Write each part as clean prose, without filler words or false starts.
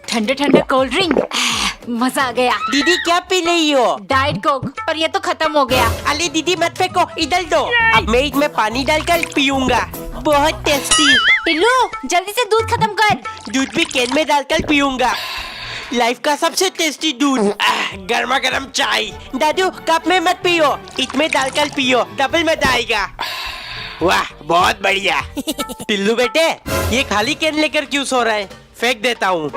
ठंडे ठंडे cold drink, मजा आ गया। दीदी क्या पी रही हो? डाइट कोक, पर ये तो खत्म हो गया। अरे दीदी मत फेंको, इधर दो। अब मैं इसमें पानी डालकर पीऊंगा, बहुत टेस्टी। टिल्लू जल्दी से दूध खत्म कर। दूध भी कैन में डालकर पीऊंगा, लाइफ का सबसे टेस्टी दूध। गर्मा गर्म चाय। दादू कप में मत पियो, इसमें डालकर पियो, डबल मजा आएगा। वाह बहुत बढ़िया। टिल्लू बेटे ये खाली कैन लेकर क्यों सो रहा है? फेंक देता हूँ।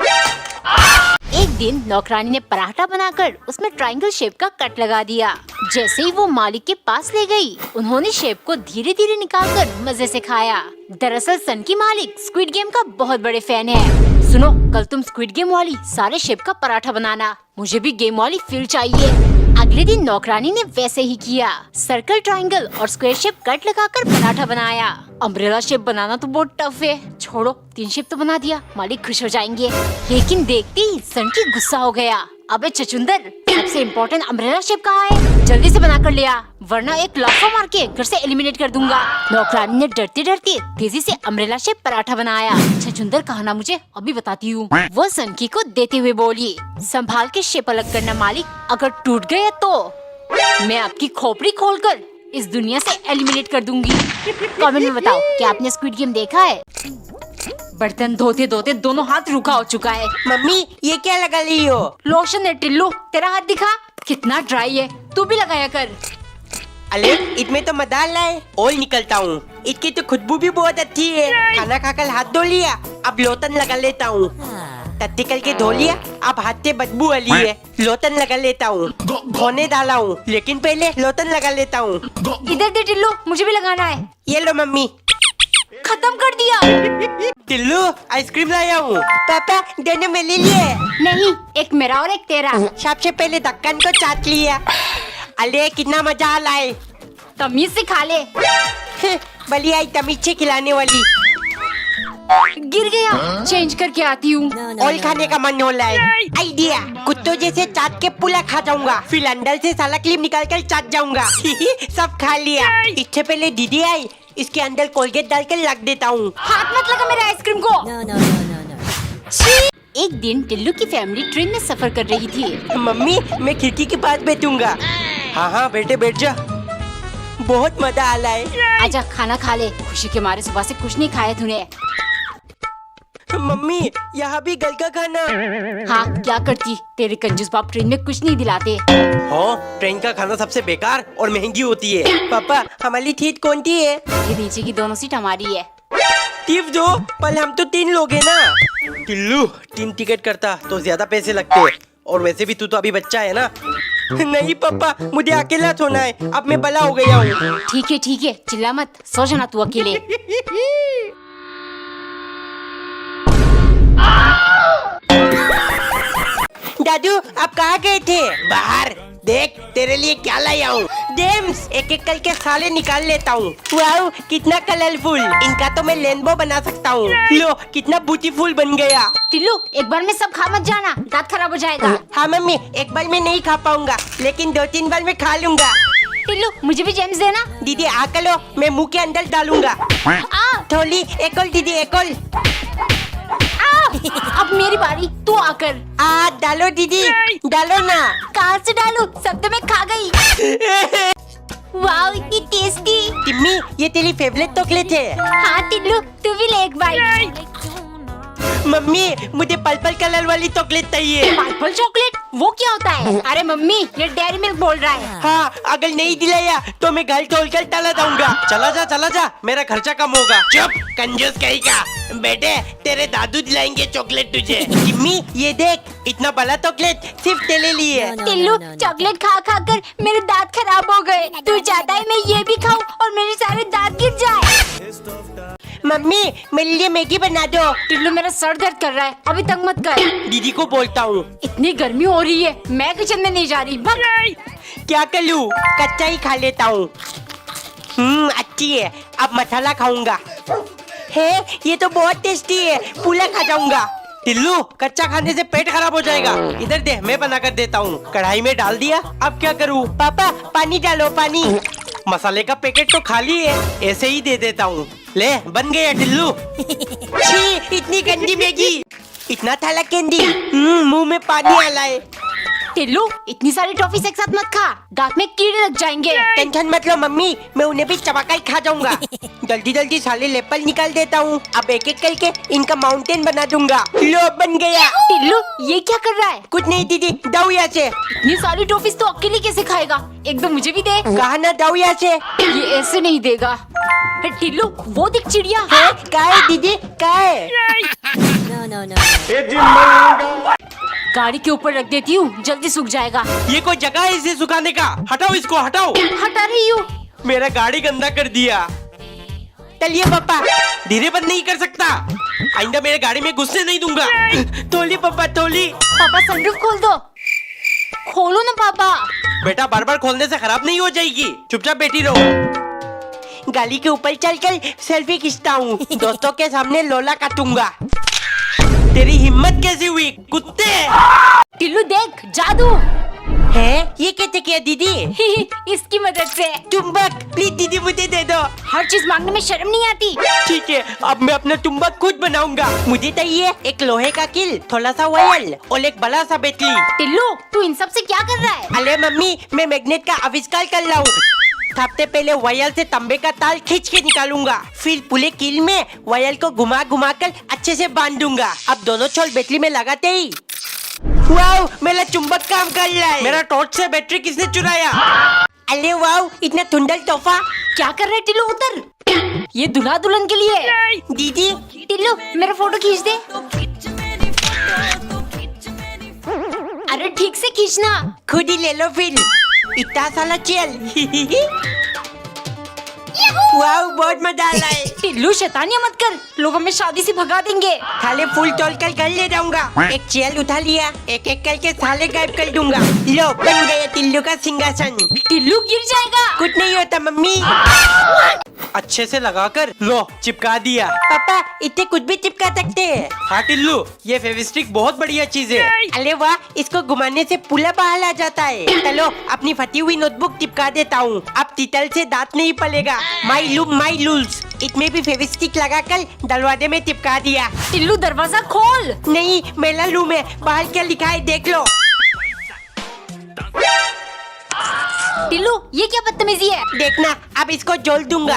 एक दिन नौकरानी ने पराठा बनाकर उसमें ट्रायंगल शेप का कट लगा दिया। जैसे ही वो मालिक के पास ले गई, उन्होंने शेप को धीरे धीरे निकालकर मजे से खाया। दरअसल सन की मालिक स्क्विड गेम का बहुत बड़े फैन है। सुनो, कल तुम स्क्विड गेम वाली सारे शेप का पराठा बनाना, मुझे भी गेम वाली फील चाहिए। अगले दिन नौकरानी ने वैसे ही किया। सर्कल, ट्रायंगल और स्क्वायर शेप कट लगाकर पराठा बनाया। अम्ब्रेला शेप बनाना तो बहुत टफ है, छोड़ो 3 शेप तो बना दिया, मालिक खुश हो जाएंगे। लेकिन देखते ही सन की गुस्सा हो गया। अबे छछुंदर, सबसे इम्पोर्टेंट अम्ब्रेला शेप कहाँ है? जल्दी से बना कर ले आ, वरना एक लाफा मार के घर से एलिमिनेट कर दूंगा। नौकरानी ने डरते डरते तेजी से अम्ब्रेला शेप पराठा बनाया। छछुंदर कहना मुझे अभी बताती हूँ। वो सनकी को देते हुए बोली, संभाल के शेप अलग करना मालिक, अगर टूट गए तो मैं आपकी खोपड़ी खोलकर इस दुनिया से एलिमिनेट कर दूंगी। कमेंट में बताओ क्या आपने स्क्विड गेम देखा है? बर्तन धोते धोते दोनों हाथ रूखा हो चुका है। मम्मी ये क्या लगा रही हो? लोशन है टिल्लू, तेरा हाथ दिखा कितना ड्राई है, तू भी लगाया कर। अरे इसमें तो मदाल है, ऑयल निकलता हूँ। इसकी तो खुशबू भी बहुत अच्छी है। खाना खाकर हाथ धो लिया, अब लोटन लगा लेता हूँ। टट्टी करके धो लिया, अब हाथ से बदबू वाली है, लोटन लगा लेता हूँ। धोने डाला हूँ, लेकिन पहले लोटन लगा लेता हूँ। इधर दे टिल्लू, मुझे भी लगाना है। ये लो मम्मी। खत्म कर दिया। टिल्लू आइसक्रीम लाया हूँ। पापा दोनों मेरे लिए। नहीं, एक मेरा और एक तेरा। सबसे पहले ढक्कन को चाट लिया। अरे कितना मजा आ रहा है। तमीज से खा ले। बली आई तमीज से खिलाने वाली। गिर गया, चेंज करके आती हूँ। ऑयल खाने का मन हो रहा है। आइडिया, कुत्तों जैसे चाट के पूरा खा जाऊंगा, फिर अंदर से साला क्लिप निकाल कर चाट जाऊंगा। सब खा लिया। इससे पहले दीदी आई, इसके अंदर कोलगेट डालकर रख देता हूँ। हाथ मत लगा मेरे आइसक्रीम को। एक दिन टिल्लू की फैमिली ट्रेन में सफर कर रही थी। मम्मी मैं खिड़की के पास बैठूंगा। हाँ हाँ बेटे बैठ जा, बहुत मजा आ रहा है। आजा खाना खा ले, खुशी के मारे सुबह से कुछ नहीं खाया तूने। मम्मी यहाँ भी गल का खाना। हाँ क्या करती, तेरे कंजूस बाप ट्रेन में कुछ नहीं दिलाते। हाँ ट्रेन का खाना सबसे बेकार और महंगी होती है। पापा हमारी सीट कौन सी है? ये नीचे की दोनों सीट हमारी है। टिप दो, पर हम तो 3 लोग हैं ना। टिल्लू 3 टिकट करता तो ज्यादा पैसे लगते, और वैसे भी तू तो अभी बच्चा है ना। नहीं पापा मुझे अकेला सोना है, अब मैं बड़ा हो गया हूँ। ठीक है चिल्ला मत, सो जाना तू अकेले। दादू आप कहाँ गए थे? बाहर देख तेरे लिए क्या लाया हूँ। जेम्स एक एक करके साले निकाल लेता हूँ। वाओ कितना कलरफुल, इनका तो मैं रेनबो बना सकता हूँ। लो कितना ब्यूटीफुल बन गया। टिल्लू एक बार में सब खा मत जाना, दांत खराब हो जाएगा। हाँ मम्मी एक बार में नहीं खा पाऊंगा, लेकिन 2-3 बार में खा लूंगा। टिल्लू मुझे भी जेम्स देना। दीदी आकर लो, मैं मुंह के अंदर डालूंगा। थोली एक और दीदी एक और। अब मेरी बारी, तू आकर। डालो दीदी डालो ना। कहाँ से डालूं, सब तो मैं खा गई। वाओ इतनी टेस्टी। टिम्मी ये तेरी फेवरेट चॉकलेट है। हाँ टिल्लू तू भी ले एक बाइट। मम्मी मुझे पर्पल कलर वाली चॉकलेट चाहिए। पर्पल चॉकलेट वो क्या होता है? अरे मम्मी ये डेयरी मिल्क बोल रहा है। हाँ अगर नहीं दिलाया तो मैं घर छोड़कर चला जाऊंगा। चला जा मेरा खर्चा कम होगा। चुप कंजूस कहेगा। बेटे तेरे दादू दिलाएंगे चॉकलेट तुझे। टिम्मी ये देख इतना बड़ा चॉकलेट सिर्फ तेरे लिए। टिल्लू चॉकलेट खा खा कर मेरे दांत खराब हो गए, तू चाहता है मैं ये भी खाऊं और मेरे सारे दांत गिर जाए। मम्मी मेरे लिए मैगी बना दो। टिल्लू मेरा सर दर्द कर रहा है, अभी तक मत कर। दीदी को बोलता हूँ। इतनी गर्मी हो रही है, मैं किचन में नहीं जा रही। क्या करूँ, कच्चा ही खा लेता हूँ। अच्छी है, अब मसाला खाऊंगा। है ये तो बहुत टेस्टी है, पूरा खा जाऊंगा। टिल्लू कच्चा खाने से पेट खराब हो जाएगा। इधर दे मैं बना कर देता हूँ। कढ़ाई में डाल दिया, अब क्या करूँ? पापा पानी डालो पानी। मसाले का पैकेट तो खाली है, ऐसे ही दे देता हूँ। ले बन गया टिल्लू। छी इतनी गंदी मैगी। इतना थाला कैंडी, मुंह में पानी आ रहा है। टिल्लू, इतनी सारी टॉफी एक साथ मत खा, दांत में कीड़े लग जाएंगे। टेंशन मत लो मम्मी, मैं उन्हें भी चबाकर ही खा जाऊंगा। जल्दी जल्दी सारे लेपल निकाल देता हूँ। अब एक एक करके इनका माउंटेन बना दूंगा। लो बन गया। टिल्लू, ये क्या कर रहा है? कुछ नहीं दीदी, दाऊ यहाँ से। इतनी सारी टॉफीज तो अकेले कैसे खाएगा? एक दो मुझे भी दे। कहा ना दाऊ यहाँ से। ये ऐसे नहीं देगा। टिल्लू, वो देख चिड़िया। है? कहाँ है दीदी, कहाँ है? गाड़ी के ऊपर रख देती हूँ, जल्दी सूख जाएगा। ये कोई जगह है इसे सुखाने का? हटाओ इसको, हटाओ। हटा रही हूँ। मेरा गाड़ी गंदा कर दिया। चलिए पापा। धीरे बंद नहीं कर सकता, आइंदा मेरे गाड़ी में घुसने नहीं दूंगा। तोली पापा तोली। पापा सनरूफ खोल दो। खोलो ना पापा। बेटा बार बार खोलने से खराब नहीं हो जाएगी, चुपचाप बैठी रहो। गाड़ी के ऊपर चलकर सेल्फी खींचता हूँ। दोस्तों के सामने लोला काटूंगा। तेरी हिम्मत कैसी हुई कुत्ते? टिल्लू देख, जादू। है? ये कैसे किया दीदी? इसकी मदद से। चुंबक, प्लीज दीदी मुझे दे दो। हर चीज मांगने में शर्म नहीं आती। ठीक है, अब मैं अपना चुंबक खुद बनाऊंगा। मुझे चाहिए एक लोहे का किल, थोड़ा सा वायल और एक बड़ा सा बैटरी। टिल्लू, तू इन सब से क्या कर रहा है? अरे मम्मी, मैं मैग्नेट का आविष्कार कर रहा हूँ। सबसे पहले वायल से तांबे का तार खींच के निकालूंगा, फिर पूरे कील में वायल को घुमा घुमा कर अच्छे से बांध दूंगा। अब दोनों छोर बैटरी में लगाते ही वाओ, मेरा चुंबक काम कर रहा है। मेरा टॉर्च से बैटरी किसने चुराया? अरे वाओ, इतना धुंधल तोहफा। क्या कर रहे टिल्लू? उतर। ये दूल्हा दुल्हन के लिए। दीदी टिल्लू, मेरा फोटो खींच दे। अरे ठीक से खींचना। खुद ही ले लो फिर। इतना साला चल। वाओ, बहुत मजा आ रहा है। टिल्लू, शैतानियां मत कर, लोग हमें शादी से भगा देंगे। खाली फूल तोड़ कर घर ले जाऊंगा। एक चेयर उठा लिया, एक एक करके साले गायब कर दूंगा। लो बन गया टिल्लू का सिंहासन। टिल्लू गिर जाएगा। कुछ नहीं होता मम्मी। अच्छे से लगाकर लो चिपका दिया। पापा, इतने कुछ भी चिपका सकते हैं। हाँ टिल्लू, ये फेविस्टिक बहुत बढ़िया चीज है। अरे वाह, इसको घुमाने से पूरा बाहर आ जाता है। चलो अपनी फटी हुई नोटबुक चिपका देता हूँ। अब तितल से दांत नहीं पलेगा। माई लुक माई रूल्स। इसमें भी फेविस्टिक लगाकर दरवाजे में चिपका दिया। टिल्लू, दरवाजा खोल। नहीं, मेरा रूम है, बाहर क्या लिखा है देख लो। टिल्लू, ये क्या बदतमीजी है? देखना, अब इसको जोड़ दूंगा।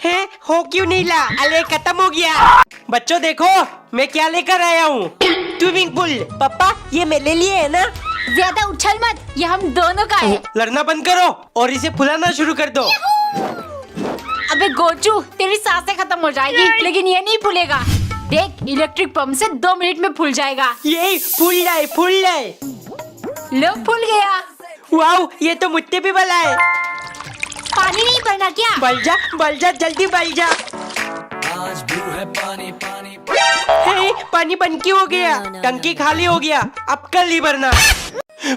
है? हो क्यों नहीं ला? अरे खत्म हो गया। बच्चों देखो मैं क्या लेकर आया हूँ। Swimming pool. पापा, ये मेरे लिए है ना? ज्यादा उछल मत, ये हम दोनों का है। लड़ना बंद करो और इसे फुलाना शुरू कर दो। अबे गोचू, तेरी सांसें खत्म हो जाएगी, लेकिन ये नहीं फूलेगा। देख, इलेक्ट्रिक पंप से 2 मिनट में फूल जाएगा। यही फूल जाए, फूल जाए। लो, फूल गया। वाओ, ये तो मुझसे भी भला है। पानी नहीं भरना क्या? बल जा, जल्दी बल जा। हे, पानी बन क्यों हो गया? टंकी खाली हो गया, अब कल ही भरना।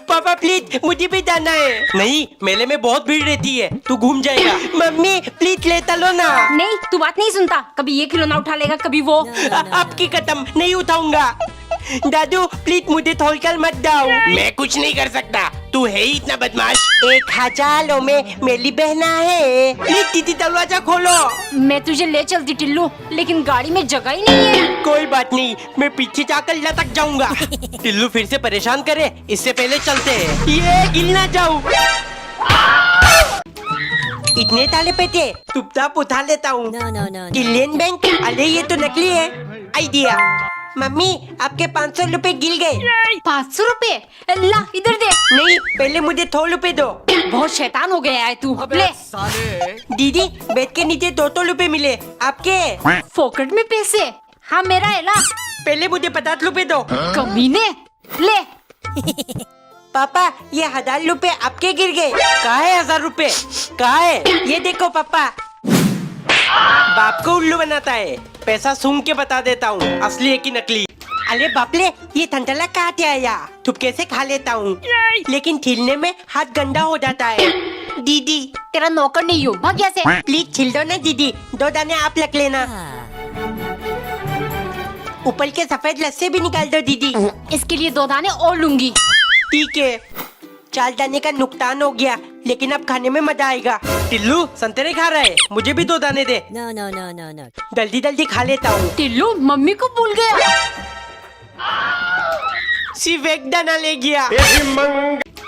पापा प्लीज, मुझे भी जाना है। नहीं, मेले में बहुत भीड़ रहती है, तू घूम जाएगा। मम्मी प्लीज ले चलो ना। नहीं, तू बात नहीं सुनता। कभी ये खिलौना उठा लेगा, कभी वो। आपकी कदम नहीं उठाऊंगा। दादू प्लीज मुझे थोड़कर मत जाओ। मैं कुछ नहीं कर सकता, तू है ही इतना बदमाश। 1000 में मेरी बहना है। प्लीज दीदी दरवाजा खोलो। मैं तुझे ले चलती टिल्लू, लेकिन गाड़ी में जगह ही नहीं है। कोई बात नहीं, मैं पीछे जाकर लटक जाऊंगा। टिल्लू फिर से परेशान करे, इससे पहले चलते हैं। ये गिर ना जाऊं। इतने ताले पेटे चुपचाप उठा लेता हूँ। Indian bank. अरे ये तो नकली है। आइडिया। मम्मी, आपके 500 रुपए गिर गए। 500 रुपए? ला, इधर दे। नहीं, पहले मुझे 100 रुपए दो। बहुत शैतान हो गया है तू। ले। दीदी, बेड के नीचे 200 रुपए मिले। आपके? फोकट में पैसे? हाँ, मेरा है। ला। पहले मुझे 50 रुपए दो। कमीने। ले। पापा, ये 1000 रुपए आपके गिर गए। कहाँ है 1000 रुपए? कहाँ है? ये देखो पापा। बाप को उल्लू बनाता है। पैसा सूंघ के बता देता हूँ, असली है कि नकली। अरे बापले, ये ठंडला कहाँ से आया? थुपके से खा लेता हूँ, लेकिन छीलने में हाथ गंदा हो जाता है। दीदी, तेरा नौकर नहीं हूँ, भाग यहाँ से। प्लीज छिल दो ना दीदी। 2 दाने आप रख लेना। ऊपर के सफेद लस्से भी निकाल दो दीदी। इसके लिए 2 दाने और लूंगी। ठीक है, 4 दाने का नुकसान हो गया, लेकिन अब खाने में मजा आएगा। टिल्लू संतरे खा रहा है, मुझे भी 2 दाने दे। जल्दी जल्दी खा लेता हूँ। टिल्लू, मम्मी को भूल गया। सिर्फ एक दाना ले गया।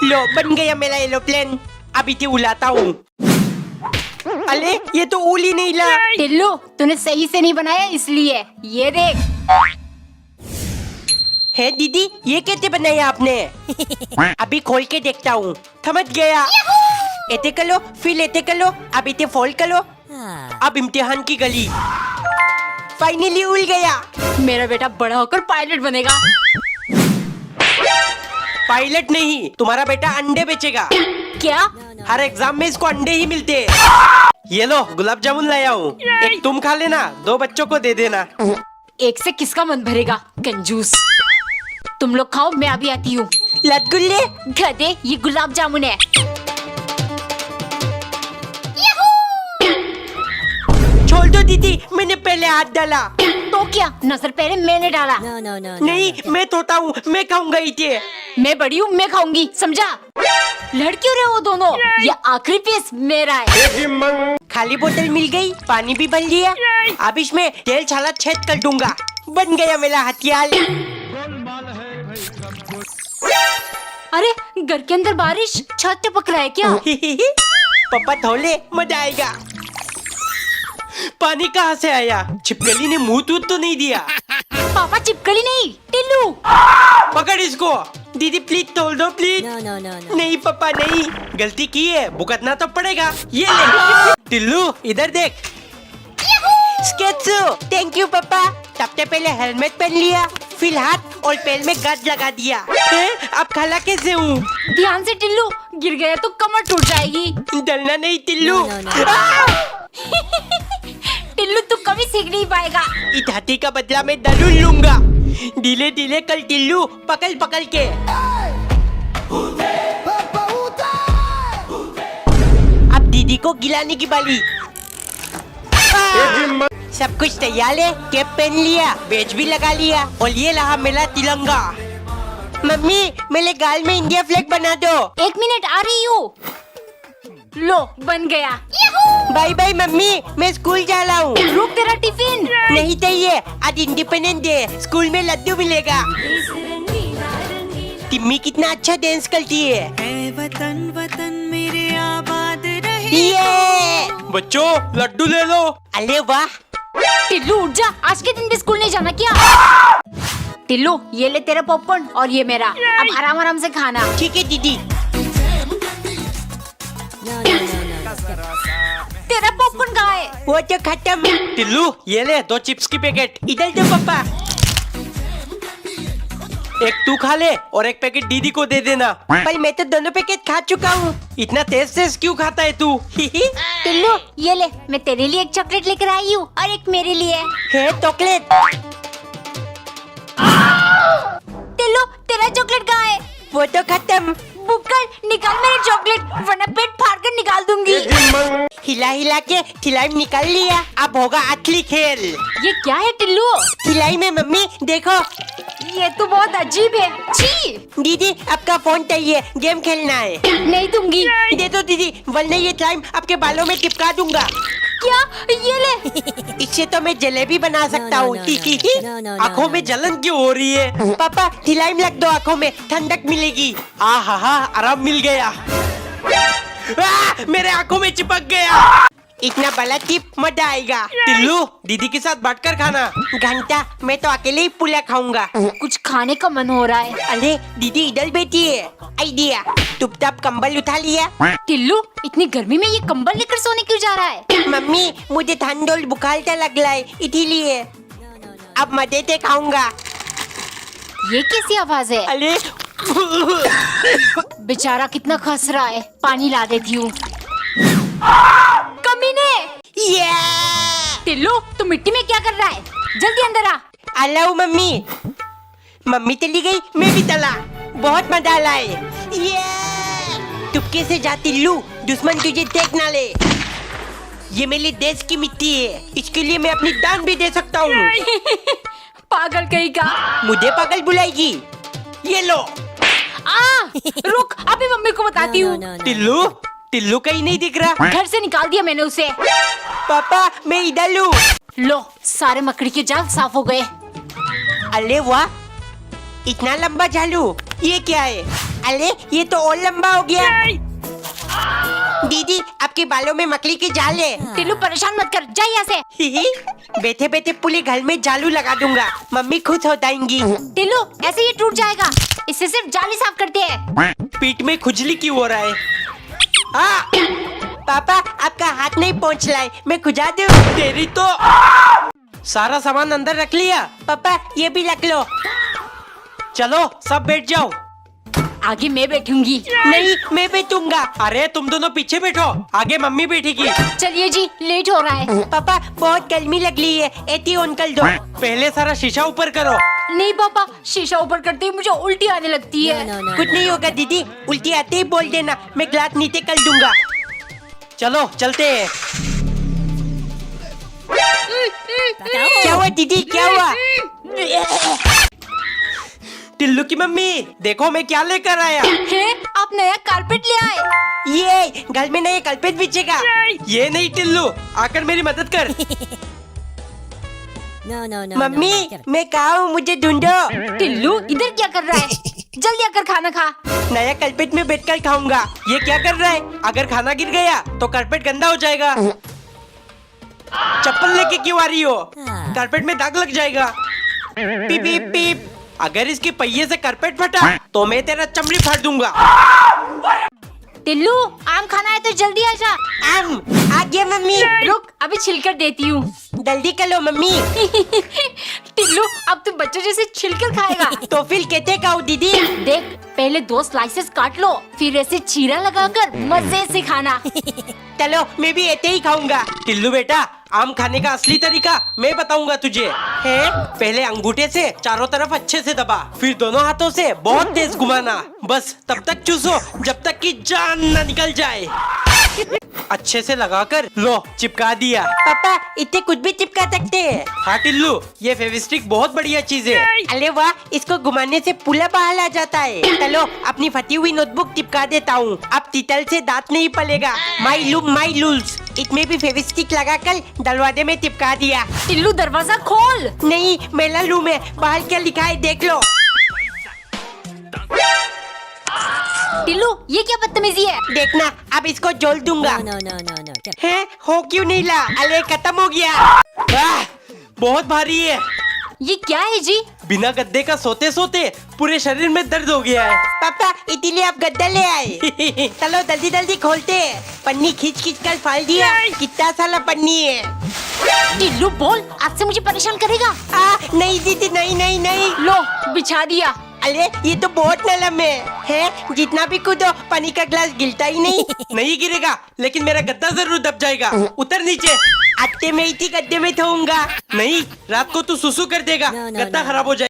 लो बन गया मेरा एरोप्लेन, अब इसे उड़ाता हूँ। अरे ये तो उड़ ही नहीं रहा। टिल्लू तूने सही से नहीं बनाया इसलिए। ये देख। है दीदी, ये कैसे बनाया आपने? अभी खोल के देखता हूँ। समझ गया। ऐसे कर लो, फिर ऐसे कर लो, अब इसे फोल्ड कर लो। अब इम्तिहान की गली। फाइनली उड़ गया। मेरा बेटा बड़ा होकर पायलट बनेगा। पायलट नहीं, तुम्हारा बेटा अंडे बेचेगा। क्या? हर एग्जाम में इसको अंडे ही मिलते हैं। ये लो गुलाब जामुन लाया हूँ, एक तुम खा लेना, 2 बच्चों को दे देना। एक से किसका मन भरेगा, कंजूस। तुम लोग खाओ, मैं अभी आती हूँ। रसगुल्ले? गधे, ये गुलाब जामुन है। छोड़ दो दीदी, मैंने पहले हाथ डाला। तो क्या, नजर पहले मैंने डाला। नहीं, मैं तोता हूँ, मैं खाऊंगा इसे। मैं बड़ी हूँ, मैं खाऊंगी, समझा? लड़ क्यों रहे हो दोनों? ये आखिरी पीस मेरा है। खाली बोतल मिल गई, पानी भी बन लिया। अब इसमें तेल छाला छेद कर दूंगा। बन गया मेरा हथियार। अरे घर के अंदर बारिश, छत टपक रहा है क्या? पापा थोले, मजा आएगा। पानी कहाँ से आया? छिपकली ने मुंह तूत तो नहीं दिया। पापा चिपकली नहीं, टिल्लू। पकड़ इसको। दीदी प्लीज तोल दो प्लीज। नहीं पापा नहीं, गलती की है, भुगतना तो पड़ेगा। ये ले। टिल्लू इधर देख। स्केट्सो, थैंक यू पापा। सबसे पहले हेलमेट पहन लिया, फिर हाथ और पैर में गाज लगा दिया। अब खाला कैसे हूँ? ध्यान से टिल्लू, गिर गया तो कमर टूट जाएगी। डरना नहीं टिल्लू। टिल्लू तू कभी सीख नहीं पाएगा। इस हाथी का बदला मैं जरूर लूंगा। धीरे धीरे कल टिल्लू, पकड़ पकड़ के। अब दीदी को गिलाने की बारी। सब कुछ तैयार है, कैप पहन लिया, बैच भी लगा लिया, और ये रहा मेरा तिरंगा। मम्मी मेरे गाल में इंडिया फ्लैग बना दो। 1 मिनट, आ रही हूँ। लो बन गया। बाय बाय मम्मी, मैं स्कूल जा रहा हूँ। रुक, तेरा टिफिन। नहीं चाहिए, आज इंडिपेंडेंस डे, स्कूल में लड्डू मिलेगा। टिम्मी कितना अच्छा डांस करती है। ऐ वतन वतन मेरे आबाद रहे। ये बच्चों लड्डू ले लो। अरे वाह। टिल्लू उठ जा, आज के दिन भी स्कूल नहीं जाना क्या? टिल्लू ये ले तेरा पॉपकॉर्न और ये मेरा। अब आराम आराम से खाना। ठीक है दीदी। तेरा पॉपकॉर्न कहाँ है? वो तो खत्म। टिल्लू ये ले 2 चिप्स की पैकेट। इधर दो पापा। एक तू खा ले और एक पैकेट दीदी को दे देना। पर मैं तो दोनों पैकेट खा चुका हूँ। इतना तेज तेज क्यों खाता है तू? टिल्लू ये ले, मैं तेरे लिए एक चॉकलेट लेकर आई हूँ और एक मेरे लिए। है चॉकलेट। टिल्लू तेरा चॉकलेट कहाँ है? वो तो खत्म। बुक्कर निकाल मेरे चॉकलेट, वरना पेट फाड़ कर निकाल दूंगी। हिला हिला के खिलाई निकाल लिया, अब होगा असली खेल। ये क्या है टिल्लू? खिलाई में मम्मी देखो। ये तो बहुत अजीब है। छी! दीदी आपका फोन चाहिए, गेम खेलना है। नहीं दूंगी। दे दो दीदी, वरना ये स्लाइम आपके बालों में चिपका दूंगा। क्या? ये ले। इससे तो मैं जलेबी बना सकता हूँ। आँखों में जलन क्यों हो रही है? पापा स्लाइम लग दो आँखों में, ठंडक मिलेगी। आहा हा, आराम मिल गया। मेरे आँखों में चिपक गया। इतना बड़ा टिप मजा आएगा। टिल्लू दीदी के साथ बांटकर खाना। घंटा मैं तो अकेले ही पुला खाऊंगा। कुछ खाने का मन हो रहा है। अरे दीदी इधर बैठी है। आइडिया, चुपचाप कंबल उठा लिया। टिल्लू इतनी गर्मी में ये कंबल लेकर सोने क्यों जा रहा है? मम्मी मुझे ठंड और बुखार सा लग रहा है, इसीलिए। अब मजे से खाऊंगा। ये कैसी आवाज है? अरे बेचारा कितना खस रहा है। पानी ला देती हूँ। कमीने! ये टिल्लू तू मिट्टी में क्या कर रहा है? जल्दी अंदर आ। आलाऊ मम्मी। मम्मी चली गई, मैं भी चला। बहुत मजा आ रहा है। ये चुपके से जा टिल्लू, दुश्मन तुझे देख ना ले। ये मेरे देश की मिट्टी है, इसके लिए मैं अपनी जान भी दे सकता हूँ। पागल कहीं का। मुझे पागल बुलाएगी? ये लो। रुक, अभी मम्मी को बताती हूँ। टिल्लू टिल्लू कहीं नहीं दिख रहा। घर से निकाल दिया मैंने उसे। पापा मैं इधर हूँ। लो सारे मकड़ी के जाल साफ हो गए। अरे वाह, इतना लंबा झालू, ये क्या है? अरे ये तो और लंबा हो गया। दीदी आपके बालों में मकड़ी की जाल है। टिल्लू परेशान मत कर, जा यहाँ से। बैठे बैठे पूरे घर में जालू लगा दूंगा, मम्मी खुश हो जाएंगी। टिल्लू ऐसे ये टूट जाएगा, इससे सिर्फ जाली साफ करते हैं। पीठ में खुजली क्यों हो रहा है? पापा आपका हाथ नहीं पहुँच रहा है, मैं खुजा दूं? तेरी तो सारा सामान अंदर रख लिया। पापा ये भी रख लो। चलो सब बैठ जाओ। आगे मैं बैठूंगी। नहीं मैं बैठूंगा। अरे तुम दोनों पीछे बैठो, आगे मम्मी बैठेगी। चलिए जी, लेट हो रहा है। पापा बहुत गर्मी लग रही है, एटी ऑन कर दो। पहले सारा शीशा ऊपर करो। नहीं पापा, शीशा ऊपर करते ही मुझे उल्टी आने लगती है। कुछ नहीं होगा दीदी, उल्टी आते ही बोल देना, मैं ग्लास नीचे कर दूंगा। चलो चलते हैं। क्या हुआ दीदी, क्या हुआ? टिल्लू की मम्मी देखो मैं क्या लेकर आया। है, आप नया कारपेट ले आए। ये घर में नया कार्पेट बिछेगा। ये नहीं टिल्लू, आकर मेरी मदद कर। मम्मी मैं कहाँ हूँ, मुझे ढूंढो। टिल्लू इधर क्या कर रहा है? जल्दी आकर खाना खा। नया कार्पेट में बैठकर खाऊंगा। ये क्या कर रहा है? अगर खाना गिर गया तो कारपेट गंदा हो जाएगा। चप्पल लेके क्यों आ रही हो? कारपेट में दाग लग जाएगा। पीप पीप पीप। अगर इसके पहिए से कारपेट फटा तो मैं तेरा चमड़ी फाड़ दूंगा। टिल्लू आम खाना है तो जल्दी आ जा। आम आ गया मम्मी। रुक, अभी छिलकर देती हूँ। जल्दी कर लो मम्मी। टिल्लू अब तू बच्चों जैसे छिलकर खाएगा। तो फिर कहते खाओ दीदी। देख, पहले 2 स्लाइसेस काट लो, फिर ऐसे चीरा लगाकर मजे से खाना। चलो मैं भी ऐसे ही खाऊंगा। टिल्लू बेटा, आम खाने का असली तरीका मैं बताऊंगा तुझे। है? पहले अंगूठे से चारों तरफ अच्छे से दबा, फिर दोनों हाथों से बहुत तेज घुमाना। बस तब तक चूसो जब तक कि जान न निकल जाए। अच्छे से लगाकर लो, चिपका दिया। पापा इतने कुछ भी चिपका सकते हैं? हाँ टिल्लू, ये फेविस्टिक बहुत बढ़िया चीज है। अरे वाह, इसको घुमाने से पूरा बाहर आ जाता है। चलो अपनी फटी हुई नोटबुक चिपका देता हूँ, अब तितल से दांत नहीं पलेगा। माई लूम माई रूल्स। इसमें भी फेविस्टिक लगाकर दरवाजे में चिपका दिया। टिल्लू दरवाजा खोल। नहीं मेरा रूम है, बाहर क्या लिखा है देख लो। टिल्लू ये क्या बदतमीजी है? देखना अब इसको जोड़ दूंगा। है हो क्यों नहीं ला? अरे खत्म हो गया। बहुत भारी है। ये क्या है जी? बिना गद्दे का सोते सोते पूरे शरीर में दर्द हो गया है। पापा इसीलिए आप गद्दा ले आए। चलो जल्दी जल्दी खोलते हैं। पन्नी खींच खींच कर फाड़ दिया। कितना सारा पन्नी है। टिल्लू बोल, आज से मुझे परेशान करेगा। नहीं दीदी नहीं नहीं नहीं। लो बिछा दिया। अरे ये तो बहुत नरम है, जितना भी कूदो पानी का ग्लास गिरता ही नहीं। नहीं गिरेगा, लेकिन मेरा गद्दा जरूर दब जाएगा। उतर नीचे। आते में इसी गद्दे में सोऊंगा। नहीं, रात को तू सुसु कर देगा, गद्दा खराब हो जाएगा।